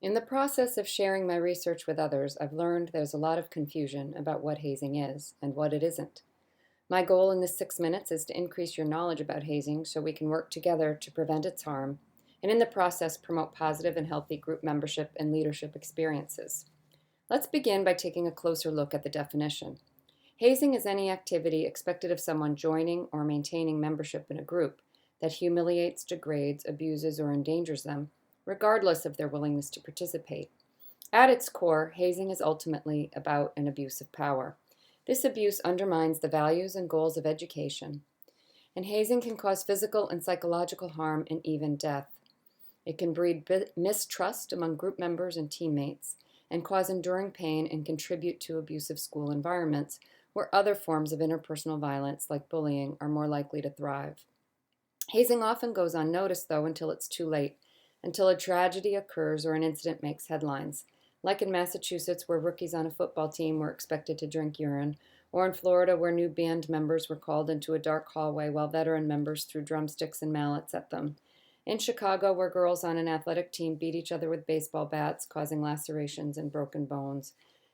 In the process of sharing my research with others, I've learned there's a lot of confusion about what hazing is and what it isn't. My goal in this 6 minutes is to increase your knowledge about hazing so we can work together to prevent its harm and in the process promote positive and healthy group membership and leadership experiences. Let's begin by taking a closer look at the definition. Hazing is any activity expected of someone joining or maintaining membership in a group that humiliates, degrades, abuses, or endangers them, regardless of their willingness to participate. At its core, hazing is ultimately about an abuse of power. This abuse undermines the values and goals of education, and hazing can cause physical and psychological harm and even death. It can breed mistrust among group members and teammates, and cause enduring pain and contribute to abusive school environments where other forms of interpersonal violence, like bullying, are more likely to thrive. Hazing often goes unnoticed, though, until it's too late, until a tragedy occurs or an incident makes headlines, like in Massachusetts, where rookies on a football team were expected to drink urine, or in Florida, where new band members were called into a dark hallway while veteran members threw drumsticks and mallets at them. In Chicago, where girls on an athletic team beat each other with baseball bats, causing lacerations and broken bones.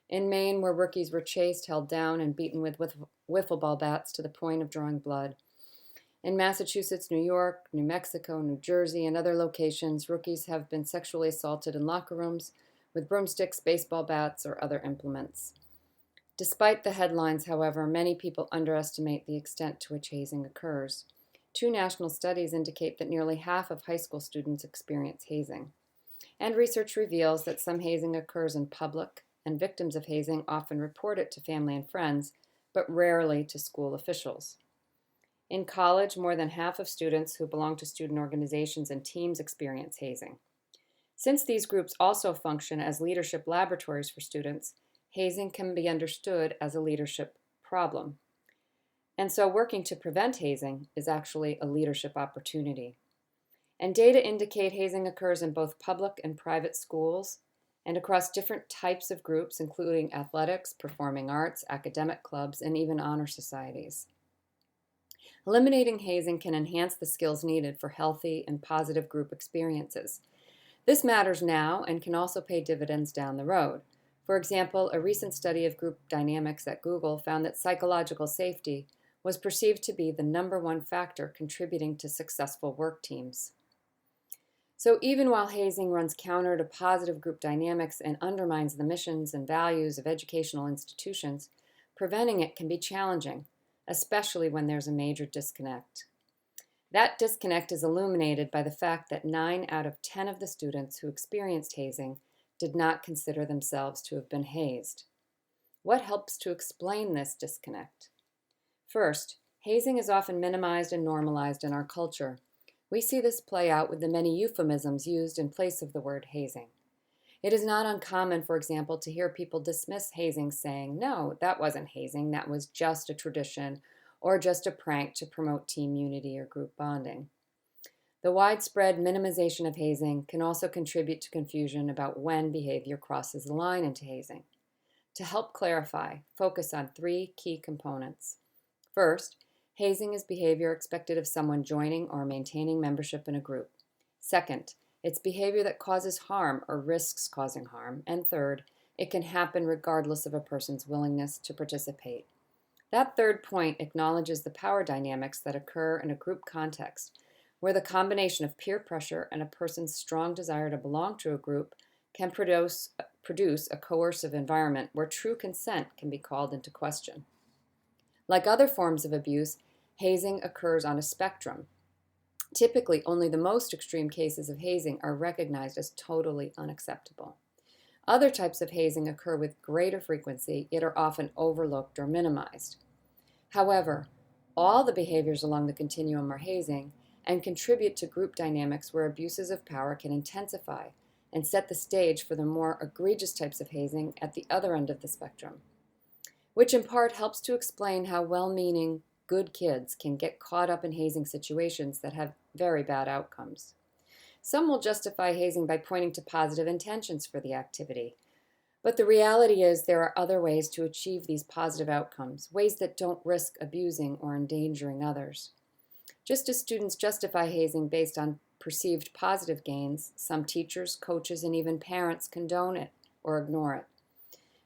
In Maine, where rookies were chased, held down, and beaten with wiffle ball bats to the point of drawing blood. In Massachusetts, New York, New Mexico, New Jersey, and other locations, rookies have been sexually assaulted in locker rooms with broomsticks, baseball bats, or other implements. Despite the headlines, however, many people underestimate the extent to which hazing occurs. 2 national studies indicate that nearly half of high school students experience hazing. And research reveals that some hazing occurs in public, and victims of hazing often report it to family and friends, but rarely to school officials. In college, more than half of students who belong to student organizations and teams experience hazing. Since these groups also function as leadership laboratories for students, hazing can be understood as a leadership problem. And so working to prevent hazing is actually a leadership opportunity. And data indicate hazing occurs in both public and private schools and across different types of groups, including athletics, performing arts, academic clubs, and even honor societies. Eliminating hazing can enhance the skills needed for healthy and positive group experiences. This matters now and can also pay dividends down the road. For example, a recent study of group dynamics at Google found that psychological safety was perceived to be the #1 factor contributing to successful work teams. So even while hazing runs counter to positive group dynamics and undermines the missions and values of educational institutions, preventing it can be challenging, especially when there's a major disconnect. That disconnect is illuminated by the fact that 9 out of 10 of the students who experienced hazing did not consider themselves to have been hazed. What helps to explain this disconnect? First, hazing is often minimized and normalized in our culture. We see this play out with the many euphemisms used in place of the word hazing. It is not uncommon, for example, to hear people dismiss hazing saying, "No, that wasn't hazing, that was just a tradition or just a prank to promote team unity or group bonding." The widespread minimization of hazing can also contribute to confusion about when behavior crosses the line into hazing. To help clarify, focus on 3 key components. First, hazing is behavior expected of someone joining or maintaining membership in a group. Second, it's behavior that causes harm or risks causing harm. And third, it can happen regardless of a person's willingness to participate. That third point acknowledges the power dynamics that occur in a group context, where the combination of peer pressure and a person's strong desire to belong to a group can produce a coercive environment where true consent can be called into question. Like other forms of abuse, hazing occurs on a spectrum. Typically, only the most extreme cases of hazing are recognized as totally unacceptable. Other types of hazing occur with greater frequency, yet are often overlooked or minimized. However, all the behaviors along the continuum are hazing and contribute to group dynamics where abuses of power can intensify and set the stage for the more egregious types of hazing at the other end of the spectrum, which in part helps to explain how well-meaning, good kids can get caught up in hazing situations that have very bad outcomes. Some will justify hazing by pointing to positive intentions for the activity, but the reality is there are other ways to achieve these positive outcomes, ways that don't risk abusing or endangering others. Just as students justify hazing based on perceived positive gains, some teachers, coaches, and even parents condone it or ignore it.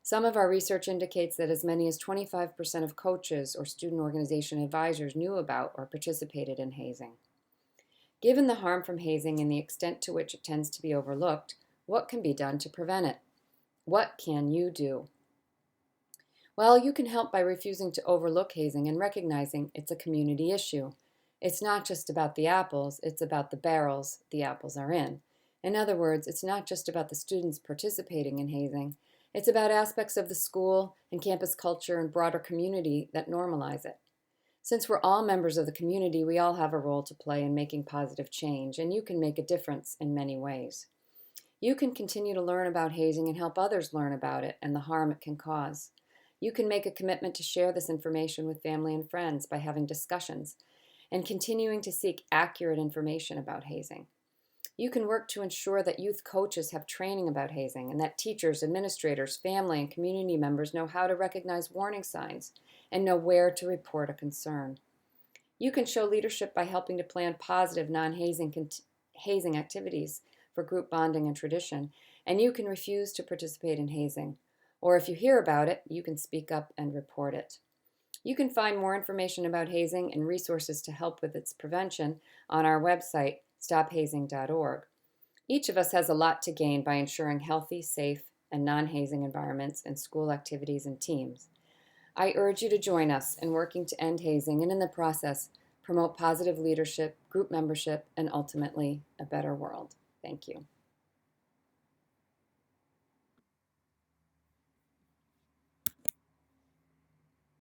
Some of our research indicates that as many as 25% of coaches or student organization advisors knew about or participated in hazing. Given the harm from hazing and the extent to which it tends to be overlooked, what can be done to prevent it? What can you do? Well, you can help by refusing to overlook hazing and recognizing it's a community issue. It's not just about the apples, it's about the barrels the apples are in. In other words, it's not just about the students participating in hazing. It's about aspects of the school and campus culture and broader community that normalize it. Since we're all members of the community, we all have a role to play in making positive change, and you can make a difference in many ways. You can continue to learn about hazing and help others learn about it and the harm it can cause. You can make a commitment to share this information with family and friends by having discussions and continuing to seek accurate information about hazing. You can work to ensure that youth coaches have training about hazing and that teachers, administrators, family, and community members know how to recognize warning signs and know where to report a concern. You can show leadership by helping to plan positive non-hazing activities for group bonding and tradition, and you can refuse to participate in hazing. Or if you hear about it, you can speak up and report it. You can find more information about hazing and resources to help with its prevention on our website, stophazing.org. Each of us has a lot to gain by ensuring healthy, safe, and non-hazing environments in school activities and teams. I urge you to join us in working to end hazing and in the process, promote positive leadership, group membership, and ultimately a better world. Thank you.